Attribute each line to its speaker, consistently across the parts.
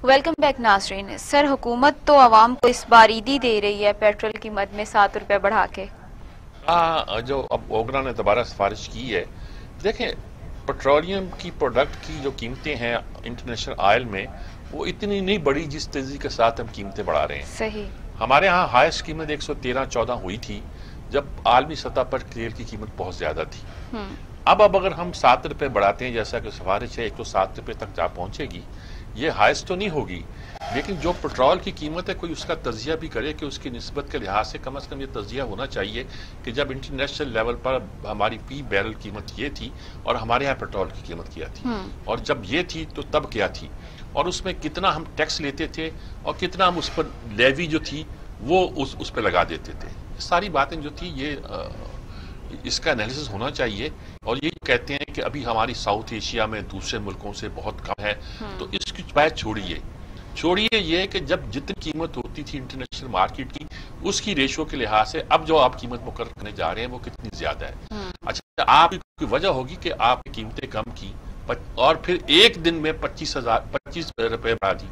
Speaker 1: Welcome back ناظرین. سر حکومت تو عوام کو اس بار عیدی دے رہی ہے پیٹرول کی مد میں 7 روپے بڑھا کے.
Speaker 2: جو اب اوگرا نے دوبارہ سفارش کی ہے. دیکھیں پیٹرولیم کی پروڈکٹ کی جو قیمتیں ہیں انٹرنیشنل آئل میں وہ اتنی نہیں بڑھی جس تیزی کے ساتھ ہم قیمتیں بڑھا رہے ہیں.
Speaker 1: صحیح.
Speaker 2: ہمارے ہاں ہائیسٹ قیمت 113-14 ہوئی تھی جب عالمی سطح پر تیل کی قیمت بہت زیادہ تھی. اب اگر ہم 7 روپے بڑھاتے ہیں جیسا کہ سفارش ہے 107 روپے تک جا پہنچے گی. یہ ہائیسٹ تو نہیں ہوگی لیکن جو پیٹرول کی قیمت ہے کوئی اس کا تجزیہ بھی کرے کہ اس کی نسبت کے لحاظ سے کم از کم یہ تجزیہ ہونا چاہیے کہ جب انٹرنیشنل لیول پر ہماری فی بیرل قیمت یہ تھی اور ہمارے یہاں پیٹرول کی قیمت کیا تھی اور جب یہ تھی تو تب کیا تھی اور اس میں کتنا ہم ٹیکس لیتے تھے اور کتنا ہم اس پر لیوی جو تھی وہ اس پہ لگا دیتے تھے. ساری باتیں جو تھی یہ اس کا انالیسس ہونا چاہیے. اور یہ کہتے ہیں کہ ابھی ہماری ساؤتھ ایشیا میں دوسرے ملکوں سے بہت کم ہے تو اس کی بات چھوڑیے یہ کہ جب جتنی قیمت ہوتی تھی انٹرنیشنل مارکیٹ کی اس کی ریشو کے لحاظ سے اب جو آپ قیمت مقرر کرنے جا رہے ہیں وہ کتنی زیادہ ہے. اچھا آپ کی وجہ ہوگی کہ آپ کی قیمتیں کم کی اور پھر ایک دن میں 25 روپے بڑھا دی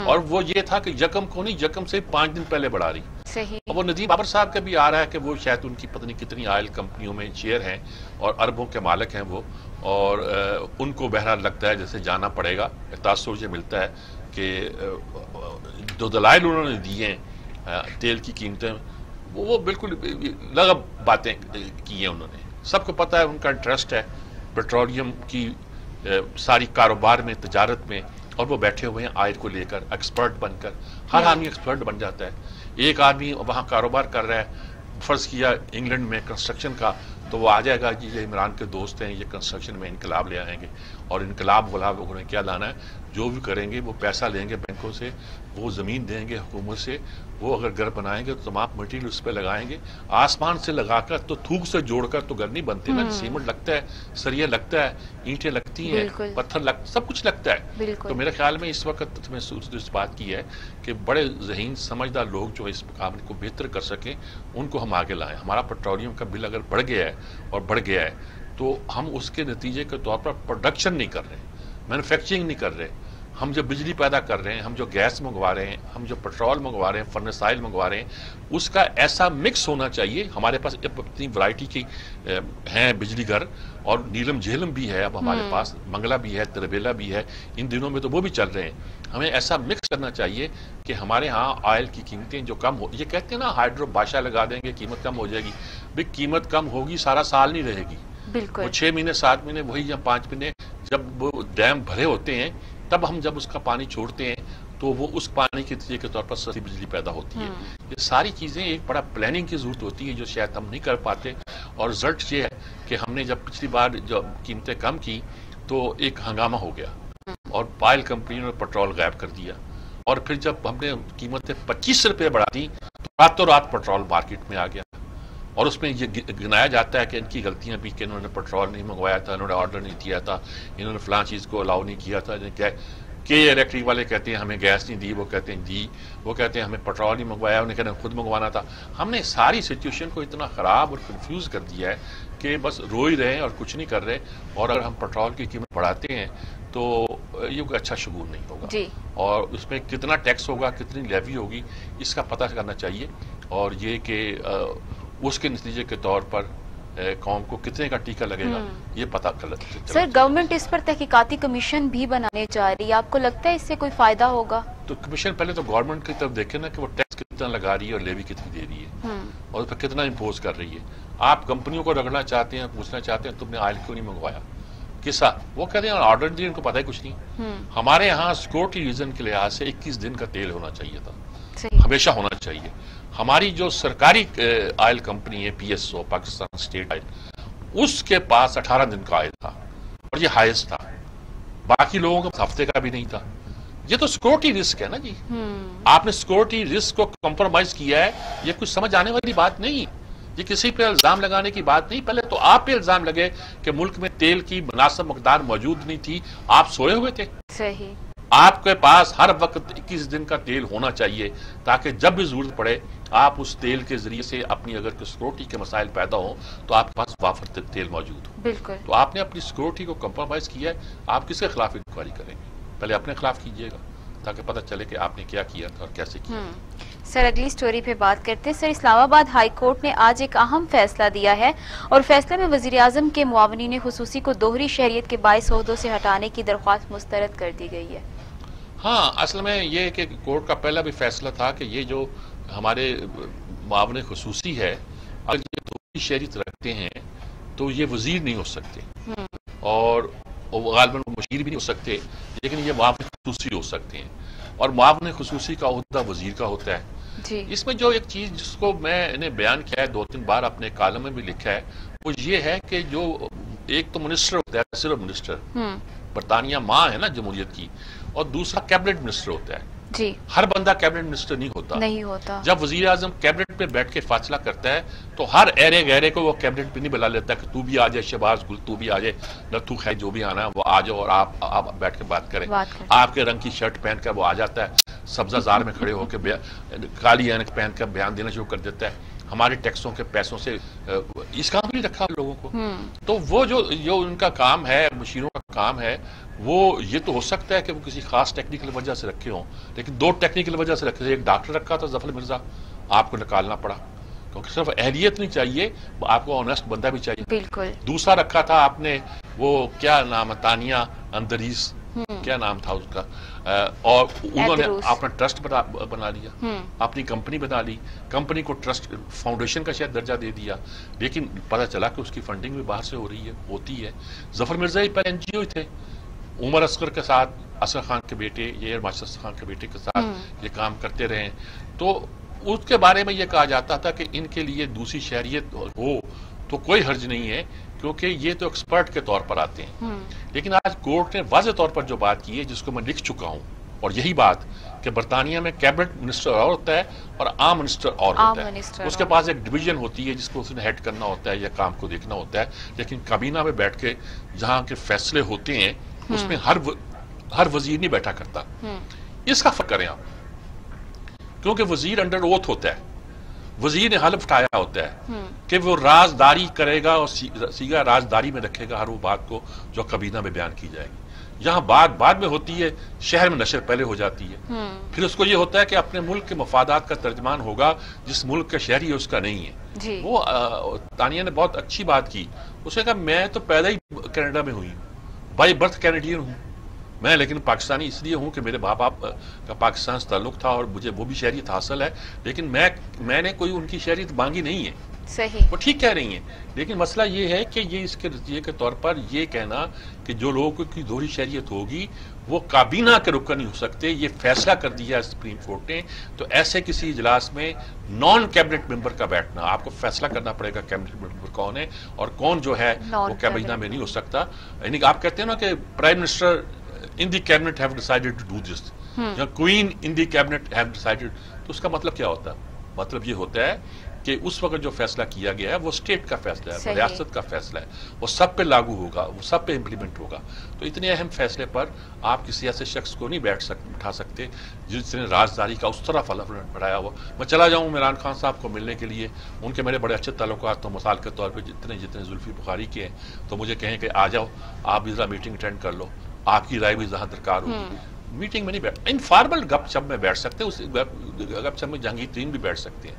Speaker 2: اور وہ یہ تھا کہ یکم کو نہیں یکم سے 5 دن پہلے بڑھا رہی.
Speaker 1: صحیح.
Speaker 2: وہ ندیم بابر صاحب کا بھی آ رہا ہے کہ وہ شاید ان کی پتہ نہیں کتنی آئل کمپنیوں میں شیئر ہیں اور اربوں کے مالک ہیں وہ اور ان کو بہرحال لگتا ہے جیسے جانا پڑے گا. تاثر یہ ملتا ہے کہ جو دلائل انہوں نے دیے ہیں تیل کی قیمتیں وہ بالکل لغب باتیں کی ہیں انہوں نے. سب کو پتہ ہے ان کا انٹرسٹ ہے پیٹرولیم کی ساری کاروبار میں تجارت میں اور وہ بیٹھے ہوئے ہیں آئل کو لے کر ایکسپرٹ بن کر. ہر آدمی ایکسپرٹ بن جاتا ہے. ایک آدمی وہاں کاروبار کر رہا ہے فرض کیا انگلینڈ میں کنسٹرکشن کا تو وہ آ جائے گا جی یہ عمران کے دوست ہیں یہ کنسٹرکشن میں انقلاب لے آئیں گے اور انقلاب والا انہوں نے کیا لانا ہے جو بھی کریں گے وہ پیسہ لیں گے بینکوں سے وہ زمین دیں گے حکومت سے وہ اگر گھر بنائیں گے تو تمام مٹیریل اس پہ لگائیں گے. آسمان سے لگا کر تو تھوک سے جوڑ کر تو گھر نہیں بنتے نا. سیمنٹ لگتا ہے سریا لگتا ہے اینٹیں لگتی ہیں پتھر سب کچھ لگتا ہے. تو میرے خیال میں اس وقت میں اس بات کی ہے کہ بڑے ذہین سمجھدار لوگ جو اس مقابلے کو بہتر کر سکیں ان کو ہم آگے لائیں. ہمارا پیٹرولیم کا بل اگر بڑھ گیا ہے تو ہم اس کے نتیجے کے طور پر پروڈکشن نہیں کر رہے مینوفیکچرنگ نہیں کر رہے. ہم جو بجلی پیدا کر رہے ہیں ہم جو گیس منگوا رہے ہیں ہم جو پیٹرول منگوا رہے ہیں فرنس آئل منگوا رہے ہیں اس کا ایسا مکس ہونا چاہیے. ہمارے پاس اتنی ورائٹی کی ہیں بجلی گھر اور نیلم جہلم بھی ہے اب ہمارے پاس منگلہ بھی ہے تربیلا بھی ہے ان دنوں میں تو وہ بھی چل رہے ہیں. ہمیں ایسا مکس کرنا چاہیے کہ ہمارے ہاں آئل کی قیمتیں جو کم ہو یہ کہتے ہیں نا ہائیڈرو بادشاہ لگا دیں گے قیمت کم ہو جائے گی. بھئی قیمت کم ہوگی سارا سال نہیں رہے گی. وہ 6 مہینے 7 مہینے وہی یا 5 مہینے جب وہ ڈیم بھرے ہوتے ہیں تب ہم جب اس کا پانی چھوڑتے ہیں تو وہ اس پانی کے نتیجے کے طور پر سستی بجلی پیدا ہوتی ہے. یہ ساری چیزیں ایک بڑا پلاننگ کی ضرورت ہوتی ہے جو شاید ہم نہیں کر پاتے اور رزلٹ یہ ہے کہ ہم نے جب پچھلی بار جب قیمتیں کم کی تو ایک ہنگامہ ہو گیا اور آئل کمپنیوں نے پیٹرول غائب کر دیا اور پھر جب ہم نے قیمتیں 25 روپے بڑھا دی تو راتوں رات پیٹرول مارکیٹ میں آ گیا اور اس میں یہ گنایا جاتا ہے کہ ان کی غلطیاں بھی کہ انہوں نے پیٹرول نہیں منگوایا تھا انہوں نے آرڈر نہیں دیا تھا انہوں نے فلاں چیز کو الاؤ نہیں کیا تھا. کہ الیکٹرک والے کہتے ہیں ہمیں گیس نہیں دی وہ کہتے ہیں دی وہ کہتے ہیں ہمیں پیٹرول نہیں منگوایا انہیں کہتے ہیں خود منگوانا تھا. ہم نے ساری سچویشن کو اتنا خراب اور کنفیوز کر دیا ہے کہ بس رو ہی رہے ہیں اور کچھ نہیں کر رہے. اور اگر ہم پیٹرول کی قیمت بڑھاتے ہیں تو یہ کوئی اچھا شگون نہیں ہوگا اور اس میں کتنا ٹیکس ہوگا کتنی لیوی ہوگی اس کا پتہ کرنا چاہیے اور یہ کہ اس کے نتیجے کے طور پر قوم کو کتنے کا ٹیکہ لگے گا یہ پتہ کر.
Speaker 1: سر گورنمنٹ اس پر تحقیقاتی کمیشن بھی بنانے جا رہی ہے آپ کو لگتا ہے اس سے کوئی فائدہ ہوگا؟
Speaker 2: تو کمیشن پہلے تو گورنمنٹ کی طرف دیکھیں نا کہ وہ ٹیکس کتنا لگا رہی ہے اور لیوی کتنی دے رہی ہے اور اس پر کتنا امپوز کر رہی ہے. آپ کمپنیوں کو رگڑنا چاہتے ہیں پوچھنا چاہتے ہیں تم نے آئل کیوں نہیں منگوایا کسا وہ کہتے ہیں آرڈر دیے ان کو پتہ ہی کچھ نہیں. ہمارے ہاں سیکورٹی ریزن کے لحاظ سے 21 دن کا تیل ہونا چاہیے تھا ہمیشہ ہونا چاہیے. ہماری جو سرکاری آئل کمپنی ہے P S O Pakistan state oil اس کے پاس 18 دن کا آئل تھا اور یہ ہائیسٹ تھا. باقی لوگوں کو ہفتے کا بھی نہیں تھا. یہ تو سیکورٹی رسک ہے نا جی. آپ نے سیکورٹی رسک کو کمپرومائز کیا ہے یہ کچھ سمجھ آنے والی بات نہیں. یہ کسی پہ الزام لگانے کی بات نہیں. پہلے تو آپ پہ الزام لگے کہ ملک میں تیل کی مناسب مقدار موجود نہیں تھی آپ سوئے ہوئے تھے. صحیح. آپ کے پاس ہر وقت 21 دن کا تیل ہونا چاہیے تاکہ جب بھی ضرورت پڑے آپ اس تیل کے ذریعے سے اپنی اگر سیکورٹی کے مسائل پیدا ہوں تو آپ کے پاس وافر تیل موجود ہو. بالکل. تو آپ نے اپنی سیکورٹی کو کمپرومائز کیا ہے. آپ کس کے خلاف انکوائری کریں گے؟ پہلے اپنے خلاف کیجئے گا. تاکہ پتہ چلے کہ آپ نے کیا کیا تھا اور کیسے کیا.
Speaker 1: سر اگلی سٹوری پہ بات کرتے ہیں. سر اسلام آباد ہائی کورٹ نے آج ایک اہم فیصلہ دیا ہے اور فیصلے میں وزیر اعظم کے معاونین خصوصی کو دوہری شہریت کے باعث عہدوں سے ہٹانے کی درخواست مسترد کر دی گئی ہے.
Speaker 2: ہاں، اصل میں یہ کہ کورٹ کا پہلا بھی فیصلہ تھا کہ یہ جو ہمارے معاون خصوصی ہے اگر یہ دوہری شہریت رکھتے ہیں تو یہ وزیر نہیں ہو سکتے اور غالباً مشیر بھی نہیں ہو سکتے، لیکن یہ معاون خصوصی ہو سکتے ہیں اور معاون خصوصی کا عہدہ وزیر کا ہوتا ہے. اس میں جو ایک چیز جس کو میں نے بیان کیا ہے 2-3 بار اپنے کالم میں بھی لکھا ہے وہ یہ ہے کہ جو ایک تو منسٹر ہوتا ہے، صرف منسٹر، برطانیہ ماں ہے نا جمہوریت کی، اور دوسرا کیبنٹ منسٹر ہوتا ہے. ہر بندہ کیبنٹ منسٹر نہیں ہوتا. جب وزیر اعظم کیبنٹ پہ بیٹھ کے فیصلہ کرتا ہے تو ہر ایرے گہرے کو وہ کیبنٹ پہ نہیں بلا لیتا کہ تو بھی آ جائے، شہباز گل تو بھی آ جائے، نتھو خیر جو بھی آنا ہے وہ آ جاؤ اور آپ بیٹھ کے بات کریں. آپ کے رنگ کی شرٹ پہن کر وہ آ جاتا ہے، سبزہ زار میں کھڑے ہو کے کالی اینک پہن کر بیان دینا شروع کر دیتا ہے ہمارے ٹیکسوں کے پیسوں سے. اس کام بھی رکھا لوگوں کو. تو وہ جو ان کا کام ہے، مشیروں کا کام ہے، وہ یہ تو ہو سکتا ہے کہ وہ کسی خاص ٹیکنیکل وجہ سے رکھے ہوں، لیکن 2 ٹیکنیکل وجہ سے رکھے. ایک ڈاکٹر رکھا تھا ظفر مرزا، آپ کو نکالنا پڑا کیونکہ صرف اہلیت نہیں چاہیے، آپ کو آنیسٹ بندہ بھی چاہیے.
Speaker 1: بالکل.
Speaker 2: دوسرا رکھا تھا آپ نے وہ کیا نام ہے، تانیہ اندریس، کیا نام تھا اس کا، اور انہوں نے اپنا ٹرسٹ بنا لیا، اپنی کمپنی بنا لی، کمپنی کو ٹرسٹ فاؤنڈیشن کا شاید درجہ دے دیا، لیکن پتہ چلا کہ اس کی فنڈنگ بھی باہر سے ہو رہی ہے، ہوتی ہے. ظفر مرزا ہی پہلے NGO تھے، عمر اصغر کے ساتھ، اصغر خان کے بیٹے، یہ ماشد اصغر خان کے بیٹے کے ساتھ یہ کام کرتے رہے. تو اس کے بارے میں یہ کہا جاتا تھا کہ ان کے لیے دوسری شہریت ہو تو کوئی حرج نہیں ہے کیونکہ یہ تو ایکسپرٹ کے طور پر آتے ہیں. لیکن آج کورٹ نے واضح طور پر جو بات کی ہے، جس کو میں لکھ چکا ہوں، اور یہی بات کہ برطانیہ میں کیبنٹ منسٹر اور ہوتا ہے اور عام منسٹر اور ہوتا ہے. اس کے پاس ایک ڈویژن ہوتی ہے جس کو اس نے ہیڈ کرنا ہوتا ہے یا کام کو دیکھنا ہوتا ہے، لیکن کابینہ میں بیٹھ کے جہاں کے فیصلے ہوتے ہیں اس میں ہر وزیر نہیں بیٹھا کرتا. اس کا فرق کریں آپ، کیونکہ وزیر انڈر اوتھ ہوتا ہے، وزیر نے حلف اٹھایا ہوتا ہے کہ وہ رازداری کرے گا اور سیگا رازداری میں رکھے گا ہر وہ بات کو جو کابینہ میں بیان کی جائے گی. یہاں بات بعد میں ہوتی ہے، شہر میں نشر پہلے ہو جاتی ہے. پھر اس کو یہ ہوتا ہے کہ اپنے ملک کے مفادات کا ترجمان ہوگا، جس ملک کا شہری ہے اس کا نہیں ہے. وہ تانیہ نے بہت اچھی بات کی، اس نے کہا میں تو پیدا ہی کینیڈا میں ہوئی ہوں، بائی برتھ کینیڈین ہوں میں، لیکن پاکستانی اس لیے ہوں کہ میرے باپ کا پاکستان سے تعلق تھا اور مجھے وہ بھی شہریت حاصل ہے، لیکن میں نے کوئی ان کی شہریت مانگی نہیں ہے. صحیح، وہ ٹھیک کہہ رہی ہیں، لیکن مسئلہ یہ ہے کہ یہ اس کے نتیجے کے طور پر یہ کہنا کہ جو لوگوں کی دوہری شہریت ہوگی وہ کابینہ کے رکن نہیں ہو سکتے، یہ فیصلہ کر دیا ہے سپریم کورٹ نے. تو ایسے کسی اجلاس میں نان کیبنٹ ممبر کا بیٹھنا، آپ کو فیصلہ کرنا پڑے گا کیبنٹ ممبر کون ہے اور کون جو ہے وہ کابینہ میں نہیں ہو سکتا. یعنی آپ کہتے ہیں نا کہ prime minister in the cabinet have decided to do this, یا queen in the cabinet have decided، تو اس کا مطلب کیا ہوتا ہے؟ مطلب یہ ہوتا ہے کہ اس وقت جو فیصلہ کیا گیا ہے وہ اسٹیٹ کا فیصلہ ہے، وہ ریاست کا فیصلہ ہے، وہ سب پہ لاگو ہوگا، وہ سب پہ امپلیمنٹ ہوگا. تو اتنے اہم فیصلے پر آپ کسی ایسے شخص کو نہیں اٹھا سکتے جس نے رازداری کا اس طرح حلف بڑھایا ہوا. میں چلا جاؤں عمران خان صاحب کو ملنے کے لیے، ان کے میرے بڑے اچھے تعلقات تو مثال کے طور پہ جتنے زلفی بخاری کے ہیں، تو مجھے کہیں کہ آ جاؤ آپ بھی ذرا میٹنگ اٹینڈ کر لو، آپ کی رائے بھی جہاں درکار ہوگی. میٹنگ میں نہیں بیٹھ، انفارمل گپ شپ میں بیٹھ سکتے، اس گپ شپ میں جہانگیر ترین بھی بیٹھ سکتے ہیں،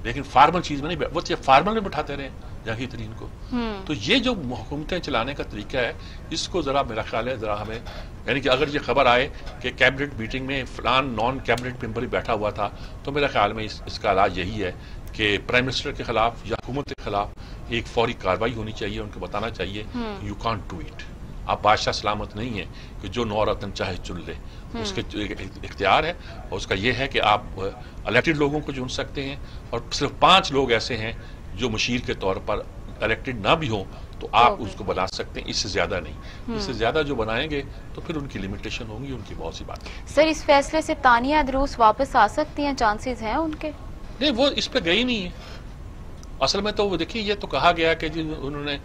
Speaker 2: لیکن فارمل چیز میں نہیں بیٹھ، وہ فارمل میں بٹھاتے رہے جہانگیر ترین کو. تو یہ جو حکومتیں چلانے کا طریقہ ہے، اس کو ذرا میرا خیال ہے ذرا ہمیں، یعنی کہ اگر یہ خبر آئے کہ کیبنٹ میٹنگ میں فلان نان کیبنٹ ممبر ہی بیٹھا ہوا تھا، تو میرا خیال میں اس کا علاج یہی ہے کہ پرائم منسٹر کے خلاف یا حکومت کے خلاف ایک فوری کارروائی ہونی چاہیے. ان کو بتانا چاہیے یو کانٹ ڈو اٹ. آپ بادشاہ سلامت نہیں ہے کہ جو نورتن چاہے چن لے، اس کے اختیار ہے، اور اس کا یہ ہے کہ آپ الیکٹڈ لوگوں کو چن سکتے ہیں، اور صرف 5 لوگ ایسے ہیں جو مشیر کے طور پر الیکٹڈ نہ بھی ہوں تو آپ اس کو بنا سکتے ہیں، اس سے زیادہ نہیں. اس سے زیادہ جو بنائیں گے تو پھر ان کی لمیٹیشن ہوں گی، ان کی بہت سی بات.
Speaker 1: سر اس فیصلے سے تانیہ اندروس واپس آ سکتی ہیں، چانسز ہیں ان کے؟
Speaker 2: نہیں، وہ اس پہ گئی نہیں ہے اصل میں. تو وہ دیکھیے یہ تو کہا گیا کہ انہوں نے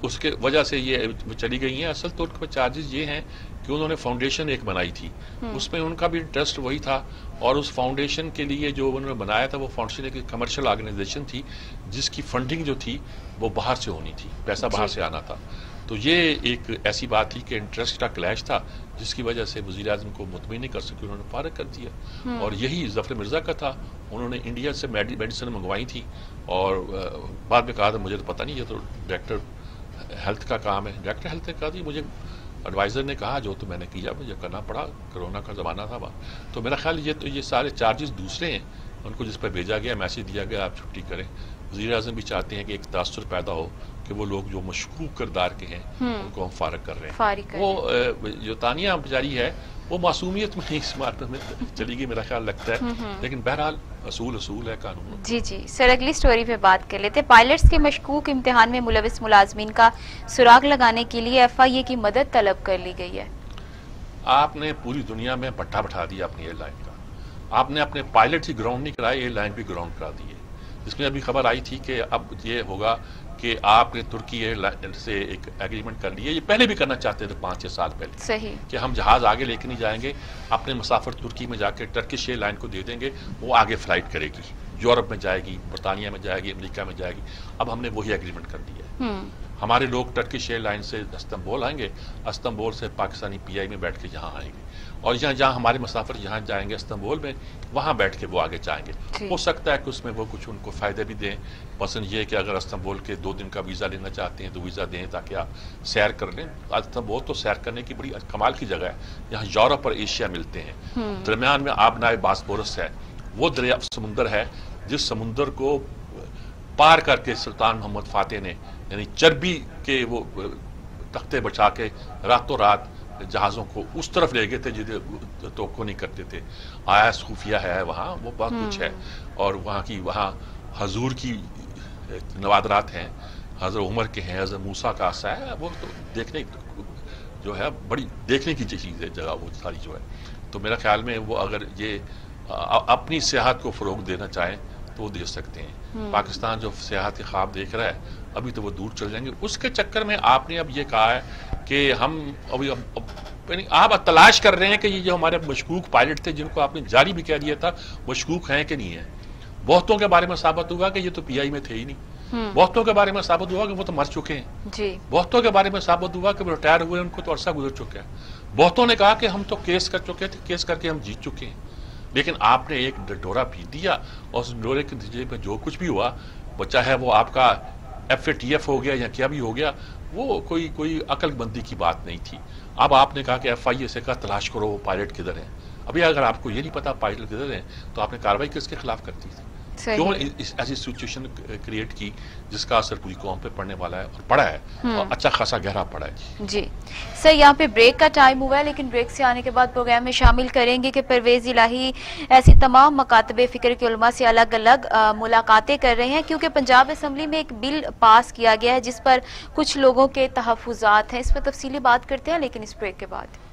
Speaker 2: اس کے وجہ سے یہ چلی گئی ہیں. اصل طور پر چارجز یہ ہیں کہ انہوں نے فاؤنڈیشن ایک بنائی تھی، اس میں ان کا بھی انٹرسٹ وہی تھا، اور اس فاؤنڈیشن کے لیے جو انہوں نے بنایا تھا وہ فاؤنڈیشن ایک کمرشل آرگنائزیشن تھی جس کی فنڈنگ جو تھی وہ باہر سے ہونی تھی، پیسہ باہر سے آنا تھا. تو یہ ایک ایسی بات تھی کہ انٹرسٹ کا کلیش تھا جس کی وجہ سے وزیر اعظم کو مطمئن نہیں کر سکے، انہوں نے فارغ کر دیا۔ اور یہی ظفر مرزا کا تھا، انہوں نے انڈیا سے میڈیسن منگوائی تھی اور بعد میں کہا تھا مجھے تو پتہ نہیں، یہ تو ڈائریکٹر ہیلتھ کا کام ہے۔ ڈائریکٹر ہیلتھ نے کہا تھی مجھے ایڈوائزر نے کہا جو تو میں نے کیا، مجھے کرنا پڑا، کرونا کا زمانہ تھا وہاں۔ تو میرا خیال یہ سارے چارجز دوسرے ہیں، ان کو جس پر بھیجا گیا میسیج دیا گیا آپ چھٹی کریں۔ وزیر اعظم بھی چاہتے ہیں کہ ایک تاثر پیدا ہو کہ وہ لوگ جو مشکوک کردار کے ہیں ان کو ہم فارغ کر رہے ہیں۔ وہ جو تانیہ بیچاری ہے وہ معصومیت میں نہیں اس مارکت میں چلی گئی میرا خیال لگتا ہے، لیکن بہرحال اصول ہے قانون۔
Speaker 1: جی سر، اگلی سٹوری پہ بات کر لیتے۔ پائلٹس کے مشکوک امتحان میں ملوث ملازمین کا سراغ لگانے کے لیے FIA کی مدد طلب کر لی گئی ہے۔
Speaker 2: آپ نے پوری دنیا میں بٹھا بٹھا دیا اپنی ایئر لائن کا، آپ نے اپنے پائلٹ ہی گراؤنڈ نہیں کرائے، ایئر لائن بھی گراؤنڈ کرا دیے۔ اس میں ابھی خبر آئی تھی کہ اب یہ ہوگا کہ آپ نے ترکی ایئر لائن سے ایک ایگریمنٹ کر لی ہے، یہ پہلے بھی کرنا چاہتے تھے 5-6 سال پہلے،
Speaker 1: صحیح، کہ
Speaker 2: ہم جہاز آگے لے کے نہیں جائیں گے، اپنے مسافر ترکی میں جا کے ٹرکش ایئر لائن کو دے دیں گے، وہ آگے فلائٹ کرے گی، یورپ میں جائے گی، برطانیہ میں جائے گی، امریکہ میں جائے گی۔ اب ہم نے وہی ایگریمنٹ کر دیا ہے۔ ہمارے لوگ ٹرکش ایئر لائن سے استنبول آئیں گے، استنبول سے پاکستانی PI میں بیٹھ کے یہاں آئیں گے، اور جہاں ہمارے مسافر یہاں جائیں گے استنبول میں، وہاں بیٹھ کے وہ آگے جائیں گے۔ ہو سکتا ہے کہ اس میں وہ کچھ ان کو فائدے بھی دیں، مثلا یہ کہ اگر استنبول کے 2 دن کا ویزا لینا چاہتے ہیں تو ویزا دیں تاکہ آپ سیر کر لیں۔ استنبول تو سیر کرنے کی بڑی کمال کی جگہ ہے، یہاں یورپ اور ایشیا ملتے ہیں، درمیان میں آبنائے باسفورس ہے، وہ دریا سمندر ہے جس سمندر کو پار کر کے سلطان محمد فاتح نے یعنی چربی کے وہ تختے بچا کے راتوں رات جہازوں کو اس طرف لے گئے تھے جدھر توقع نہیں کرتے تھے۔ آیاس خفیہ ہے وہاں، وہ بہت کچھ ہے، اور وہاں حضور کی نوادرات ہیں، حضرت عمر کے ہیں، حضرت موسیٰ کا عصا ہے، وہ تو دیکھنے جو ہے بڑی دیکھنے کی چیز ہے جگہ وہ ساری جو ہے۔ تو میرا خیال میں وہ اگر یہ اپنی سیاحت کو فروغ دینا چاہیں تو وہ دے سکتے ہیں۔ پاکستان جو سیاحت کے خواب دیکھ رہا ہے ابھی تو وہ دور چل جائیں گے۔ اس کے چکر میں آپ نے اب یہ کہا ہے کہ ہم ابھی آپ تلاش کر رہے ہیں کہ یہ جو ہمارے مشکوک پائلٹ تھے جن کو آپ نے جاری بھی کہہ دیا تھا مشکوک ہیں کہ نہیں ہیں۔ بہتوں کے بارے میں ثابت ہوا کہ یہ تو PI میں تھے ہی نہیں، بہتوں کے بارے میں ثابت ہوا کہ وہ تو مر چکے ہیں، بہتوں کے بارے میں ثابت ہوا کہ وہ ریٹائر ہوئے، ان کو تو عرصہ گزر چکا ہے۔ بہتوں نے کہا کہ ہم تو کیس کر چکے تھے، کیس کر کے ہم جیت چکے ہیں، لیکن آپ نے ایک ڈورا پیٹ دیا، اور اس ڈورے کے نتیجے میں جو کچھ بھی ہوا، چاہے وہ آپ کا FATF ہو گیا یا کیا بھی ہو گیا، وہ کوئی عقل مندی کی بات نہیں تھی۔ اب آپ نے کہا کہ FIA سے کہا تلاش کرو وہ پائلٹ کدھر ہیں۔ ابھی اگر آپ کو یہ نہیں پتا پائلٹ کدھر ہیں تو آپ نے کارروائی کس کے خلاف کرتی تھی؟ کیوں ایسی سچویشن کریٹ کی جس کا اثر پوری قوم پہ پڑنے والا ہے اور پڑا ہے، اور اچھا خاصا گہرا پڑا ہے۔
Speaker 1: جی سر، یہاں پہ بریک کا ٹائم ہوا ہے، لیکن بریک سے آنے کے بعد پروگرام میں شامل کریں گے کہ پرویز الہی ایسی تمام مکاتب فکر کے علماء سے الگ الگ ملاقاتیں کر رہے ہیں، کیونکہ پنجاب اسمبلی میں ایک بل پاس کیا گیا ہے جس پر کچھ لوگوں کے تحفظات ہیں۔ اس پر تفصیلی بات کرتے ہیں لیکن اس بریک کے بعد۔